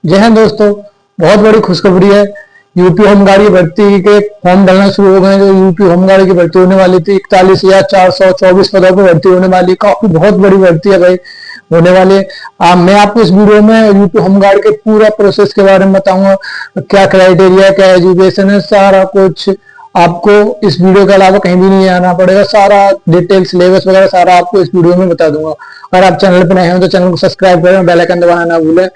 जय हिंद दोस्तों। बहुत बड़ी खुशखबरी है। यूपी होमगार्ड की भर्ती के फॉर्म डलना शुरू हो गए हैं। जो यूपी होमगार्ड की भर्ती होने वाली थी 41,424 पदों पर भर्ती होने वाली, काफी बहुत बड़ी भर्ती है भाई, होने वाली है। मैं आपको इस वीडियो में यूपी होमगार्ड के पूरा प्रोसेस के बारे में बताऊंगा। क्या क्राइटेरिया, क्या एजुकेशन है, सारा कुछ आपको इस वीडियो के अलावा कहीं भी नहीं आना पड़ेगा। सारा डिटेल सिलेबस वगैरह सारा आपको इस वीडियो में बता दूंगा। अगर आप चैनल पर नए हैं तो चैनल को सब्सक्राइब करें, बेल आइकन दबाना ना भूलें।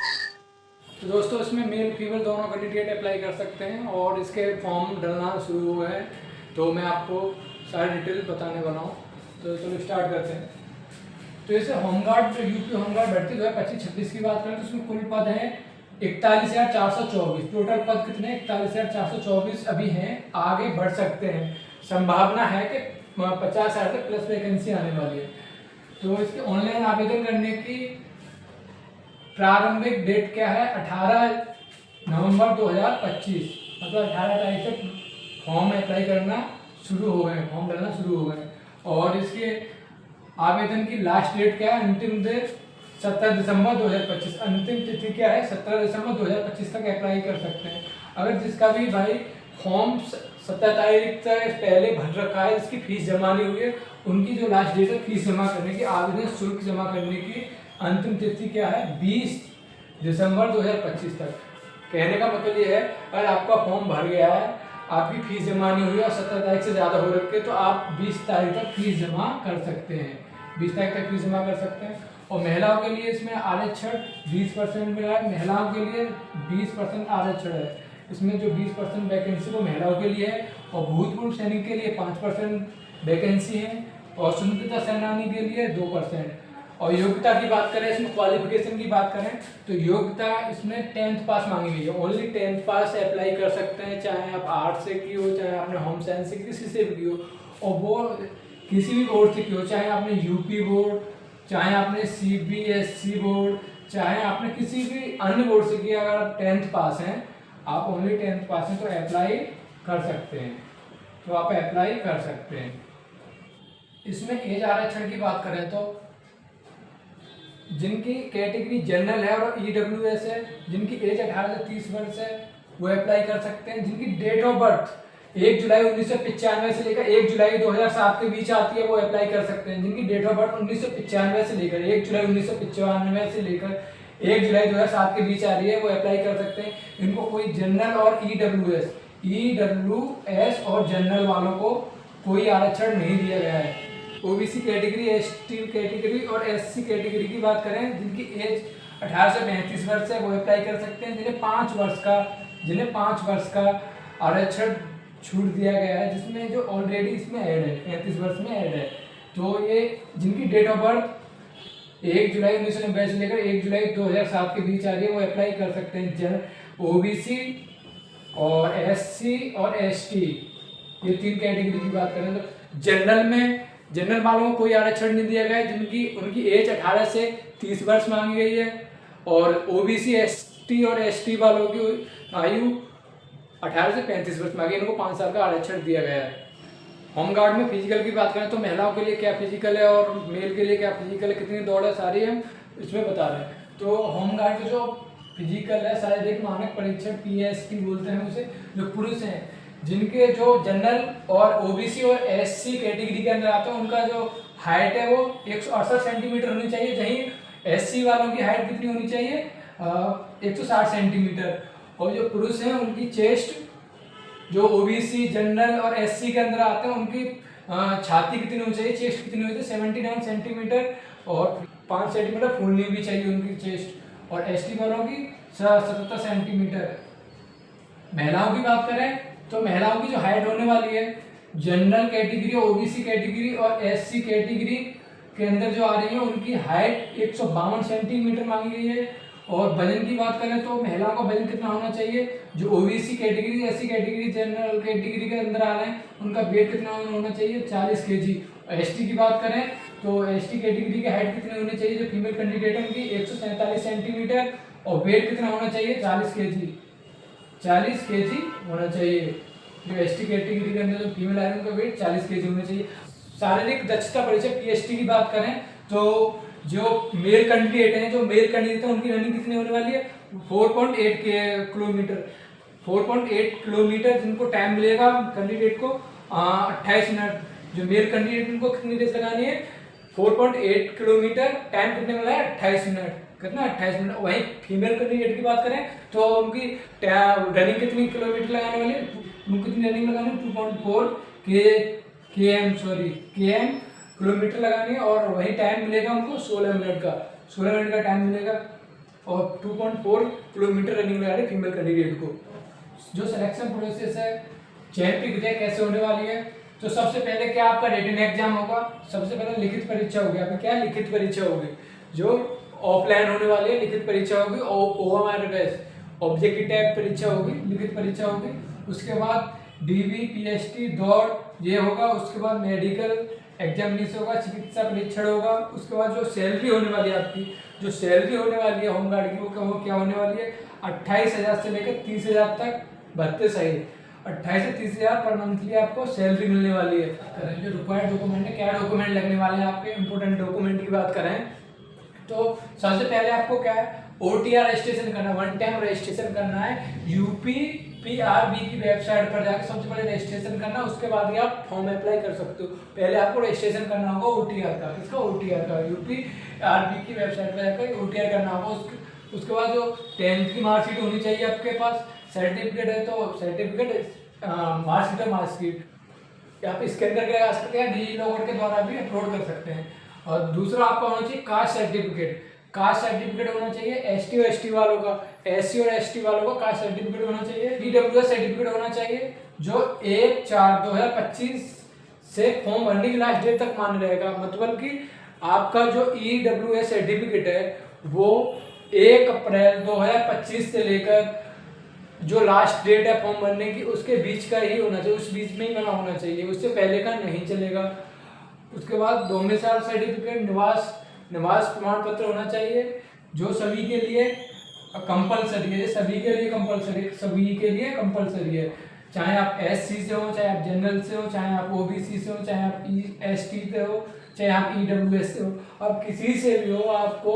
तो दोस्तों इसमें मेल फीमेल दोनों कैंडिडेट अप्लाई कर सकते हैं और इसके फॉर्म डलना शुरू हुए हैं। तो मैं आपको सारी डिटेल बताने वाला हूँ। तो चलो स्टार्ट करते हैं। तो जैसे होमगार्ड जो यूपी होमगार्ड भर्ती 2025-26 की बात करें तो उसमें कुल पद हैं 41,424। टोटल पद कितने 41,424 अभी हैं। आगे बढ़ सकते हैं, संभावना है कि 50,000 तक प्लस वैकेंसी आने वाली है। तो इसके ऑनलाइन आवेदन करने की प्रारंभिक डेट क्या है? 18 नवंबर 2025, मतलब 18 तारीख से फॉर्म अप्लाई करना शुरू हो गए, फॉर्म डालना शुरू हो गए। और इसके आवेदन की लास्ट डेट क्या है? अंतिम डेट 17 दिसंबर 2025। अंतिम तिथि क्या है? 17 दिसंबर 2025 तक अप्लाई कर सकते हैं। अगर जिसका भी भाई फॉर्म 17 तारीख से पहले भर रखा है, इसकी फीस जमा नहीं हुई है, उनकी जो लास्ट डेट है फीस जमा करने की, आवेदन शुल्क जमा करने की अंतिम तिथि क्या है? 20 दिसंबर 2025 तक। कहने का मतलब ये है, अगर आपका फॉर्म भर गया है, आपकी फीस जमा नहीं हुई और 17 तारीख से ज़्यादा हो रखे, तो आप 20 तारीख तक फीस जमा कर सकते हैं। 20 तारीख तक फीस जमा कर सकते हैं। और महिलाओं के लिए इसमें आरक्षण 20% मिला है। महिलाओं के लिए 20% आरक्षण है। इसमें जो 20% वैकेंसी वो महिलाओं के लिए है और भूतपूर्व सैनिक के लिए 5% वैकेंसी है और स्वतंत्रता सेनानी के लिए 2%। और योग्यता की बात करें, इसमें क्वालिफिकेशन की बात करें तो योग्यता इसमें 10th पास मांगी गई है। ओनली 10th पास से अप्लाई कर सकते हैं, चाहे आप आर्ट्स से की हो, चाहे आपने होम साइंस से किसी से भी की हो, और वो किसी भी बोर्ड से की हो, चाहे आपने यूपी बोर्ड, चाहे आपने सीबीएसई बोर्ड, चाहे आपने किसी भी अन्य बोर्ड से किया। अगर आप 10th पास हैं, आप ओनली 10th पास हैं तो अप्लाई कर सकते हैं, तो आप अप्लाई कर सकते हैं। इसमें एज आरक्षण की बात करें तो जिनकी कैटेगरी जनरल है और ईडब्ल्यूएस है, जिनकी एज 18 से 30 वर्ष है, वो अप्लाई कर सकते हैं। जिनकी डेट ऑफ बर्थ 1 जुलाई 1995 से लेकर 1 जुलाई 2007 के बीच आती है, वो अप्लाई कर सकते हैं। जिनकी डेट ऑफ बर्थ 1995 से लेकर 1 जुलाई 1995 से लेकर 1 जुलाई 2007 के बीच आ रही है, वो अप्लाई कर सकते हैं। इनको कोई जनरल और ईडब्ल्यूएस और जनरल वालों को कोई आरक्षण नहीं दिया गया है। ओबीसी कैटेगरी, एसटी कैटेगरी और एससी कैटेगरी की बात करें, जिनकी एज 18 से 35 वर्ष है, वो अप्लाई कर सकते हैं। जिन्हें 5 वर्ष का आरक्षण छूट दिया गया है, जिसमें जो ऑलरेडी इसमें ऐड है, 35 वर्ष में ऐड है। तो ये जिनकी डेट ऑफ बर्थ 1 जुलाई 1990 से लेकर 1 जुलाई 2007 के बीच आ रही है, वो अप्लाई कर सकते हैं। ओबीसी और एससी और एसटी, ये 3 कैटेगरी की बात करें तो जनरल वालों को कोई आरक्षण नहीं दिया गया है, उनकी एज 18 से 30 वर्ष मांगी गई है। और ओबीसी, एसटी और एसटी वालों की आयु 18 से 35 वर्ष मांगी, इनको 5 साल का आरक्षण दिया गया है। होमगार्ड में फिजिकल की बात करें तो महिलाओं के लिए क्या फिजिकल है और मेल के लिए क्या फिजिकल है, कितनी दौड़ है, सारी हम इसमें बता रहे हैं। तो होमगार्ड का जो फिजिकल है, शारीरिक मानक परीक्षण PST बोलते हैं उसे, जो पुरुष हैं जिनके जो जनरल और ओबीसी और एससी कैटेगरी के अंदर आते हैं, उनका जो हाइट है वो 168 सेंटीमीटर होनी चाहिए। जहीं एससी वालों की हाइट कितनी होनी चाहिए? 160 सेंटीमीटर। और जो पुरुष हैं उनकी चेस्ट, जो ओबीसी, जनरल और एससी के अंदर आते हैं, उनकी छाती कितनी होनी चाहिए, चेस्ट कितनी होनी चाहिए? 79 सेंटीमीटर और 5 सेंटीमीटर फूलनी भी चाहिए उनकी चेस्ट। और एसटी वालों की 77 सेंटीमीटर। महिलाओं की बात करें तो महिलाओं की जो हाइट होने वाली है, जनरल कैटेगरी, ओबीसी कैटेगरी और एससी कैटेगरी के अंदर जो आ रही है, उनकी हाइट 152 सेंटीमीटर मांगी गई है। और वजन की बात करें तो महिलाओं का वजन कितना होना चाहिए? जो OBC category, SC category, general category के अंदर आ रहे हैं, उनका वेट कितना होना चाहिए? 40 kg। एसटी की बात करें तो एसटी कैटेगरी की हाइट कितनी होनी चाहिए? जो फीमेल कैंडिडेट है उनकी 147 सेंटीमीटर और वेट कितना होना चाहिए? 40 kg। 40 kg होना चाहिए। जो एसटी कैटेगरी के अंदर जो फीमेल है उनका वेट 40 kg होना चाहिए। शारीरिक दक्षता परीक्षण PST की बात करें तो जो मेल कैंडिडेट हैं उनकी रनिंग कितनी होने वाली है 4.8 किलोमीटर 4.8 किलोमीटर जिनको टाइम मिलेगा कैंडिडेट को 28 मिनट। जो मेल कैंडिडेट उनको कितनी रेस लगानी है 4.8 किलोमीटर, टाइम कितने मिला है 28 मिनट, कितना 28 मिनट। वहीं फीमेल कैंडिडेट की बात करें तो उनकी रनिंग कितनी किलोमीटर लगाने वाली है, उनको कितनी रनिंग लगानी है 2.4 km किलोमीटर लगानी है, और वही टाइम मिलेगा उनको 16 मिनट का टाइम मिलेगा, और 2.4 किलोमीटर रनिंग लगानी है फीमेल कैंडिडेट को। जो सिलेक्शन प्रोसेस है, चयन प्रक्रिया कैसे होने वाली है, तो सबसे पहले क्या आपका रिटन एग्जाम होगा, सबसे पहले लिखित परीक्षा होगी। आपकी क्या लिखित परीक्षा होगी, जो ऑफलाइन होने वाली है, लिखित परीक्षा होगी। OMR ऑब्जेक्टिव टाइप परीक्षा होगी, लिखित परीक्षा होगी। उसके बाद DV PST दौड़ ये होगा। उसके बाद मेडिकल एग्जामिनेशन होगा, चिकित्सा परीक्षण होगा। उसके बाद जो सैलरी होने वाली है आपकी, जो सैलरी होने वाली है होमगार्ड की, वो क्या होने वाली है 28,000 से लेकर 30,000 तक भत्ते सही 28 से 30,000 पर मंथली आपको सैलरी मिलने वाली है। करें जो रिक्वायर्ड डॉक्यूमेंट है, क्या डॉक्यूमेंट लगने वाले हैं आपके, इंपोर्टेंट डॉक्यूमेंट की बात करें तो सबसे पहले आपको क्या है OTR रजिस्ट्रेशन करना है, 1 टाइम रजिस्ट्रेशन करना है। UPPRB की वेबसाइट पर जाकर सबसे पहले रजिस्ट्रेशन करना, उसके बाद ही आप फॉर्म अप्लाई कर सकते हो। पहले आपको रजिस्ट्रेशन करना होगा OTR का, किसका OTR का, UPRB की वेबसाइट पर जाकर OTR करना होगा। उसके बाद जो 10th की मार्कशीट होनी चाहिए आपके पास, सर्टिफिकेट है तो सर्टिफिकेट, मार्कशीट है मार्कशीट आप स्कैन करके लगा सकते हैं, डिजी लॉकर के द्वारा भी अपलोड कर सकते हैं। और दूसरा आपका होना चाहिए कास्ट सर्टिफिकेट होना चाहिए। ST और ST वालों का, SC और ST वालों का कास्ट सर्टिफिकेट होना चाहिए। EWS सर्टिफिकेट होना चाहिए, जो 1/4/2025 से फॉर्म भरने की लास्ट डेट तक मान्य रहेगा। मतलब कि आपका जो EWS सर्टिफिकेट है वो 1 अप्रैल 2025 से लेकर जो लास्ट डेट है फॉर्म भरने की उसके बीच का ही होना चाहिए, उस बीच में ही बना होना चाहिए, उससे पहले का नहीं चलेगा। उसके बाद डोमिसाइल सर्टिफिकेट, निवास प्रमाण पत्र होना चाहिए, जो सभी के लिए कंपलसरी है, सभी के लिए कंपलसरी है। चाहे आप SC से हो, चाहे आप जनरल से हो, चाहे आप OBC से हो, चाहे आप ST से हो, चाहे आप EWS से हो, आप किसी से भी हो, आपको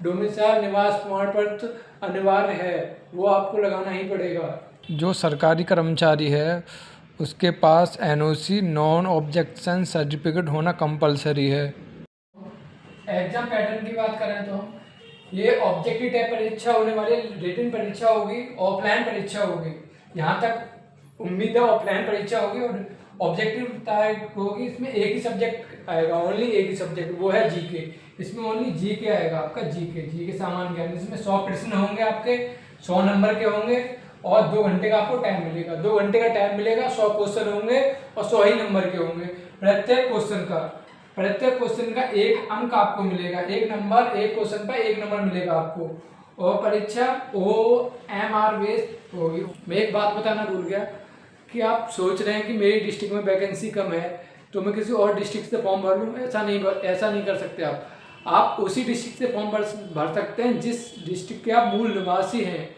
डोमिसाइल निवास प्रमाण पत्र अनिवार्य है, वो आपको लगाना ही पड़ेगा। जो सरकारी कर्मचारी है उसके पास NOC नॉन ऑब्जेक्शन सर्टिफिकेट होना कंपलसरी है। एग्जाम पैटर्न की बात करें तो ये ऑब्जेक्टिव टाइप परीक्षा होने वाली, रिटन परीक्षा होगी, ऑफलाइन परीक्षा होगी। यहाँ तक उम्मीद है ऑफलाइन परीक्षा होगी और ऑब्जेक्टिव टाइप होगी। इसमें एक ही सब्जेक्ट आएगा, ओनली एक ही सब्जेक्ट, वो है GK। इसमें ओनली GK आएगा आपका, GK सामान्य ज्ञान। इसमें 100 प्रश्न होंगे आपके, 100 नंबर के होंगे और 2 घंटे का आपको टाइम मिलेगा। 2 घंटे का टाइम मिलेगा, 100 क्वेश्चन होंगे और 100 ही नंबर के होंगे। प्रत्येक क्वेश्चन का 1 अंक आपको मिलेगा, 1 क्वेश्चन पर 1 नंबर मिलेगा आपको। और परीक्षा OMR बेस्ड होगी। मैं एक बात बताना भूल गया कि आप सोच रहे हैं कि मेरी डिस्ट्रिक्ट में वैकेंसी कम है तो मैं किसी और डिस्ट्रिक्ट से फॉर्म भर लूँ, ऐसा नहीं कर सकते आप उसी डिस्ट्रिक्ट से फॉर्म भर सकते हैं जिस डिस्ट्रिक्ट के आप मूल निवासी हैं।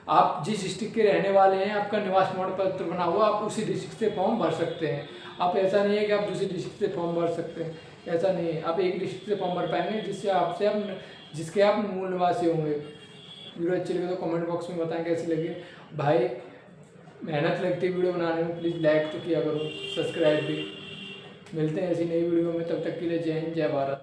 आप जिस डिस्ट्रिक्ट के रहने वाले हैं, आपका निवास प्रमाण पत्र बना हुआ, आप उसी डिस्ट्रिक्ट से फॉर्म भर सकते हैं। आप ऐसा नहीं है कि आप दूसरी डिस्ट्रिक्ट से फॉर्म भर सकते हैं, ऐसा नहीं है। आप एक डिस्ट्रिक्ट से फॉर्म भर पाएंगे जिसके आप मूल निवासी होंगे। वीडियो अच्छी लगे तो कमेंट बॉक्स में बताएं कैसी लगी। भाई मेहनत लगती है वीडियो बनाने में, प्लीज़ लाइक तो किया करो, सब्सक्राइब भी। मिलते हैं ऐसी नई वीडियो में, तब तक के लिए जय हिंद, जय भारत।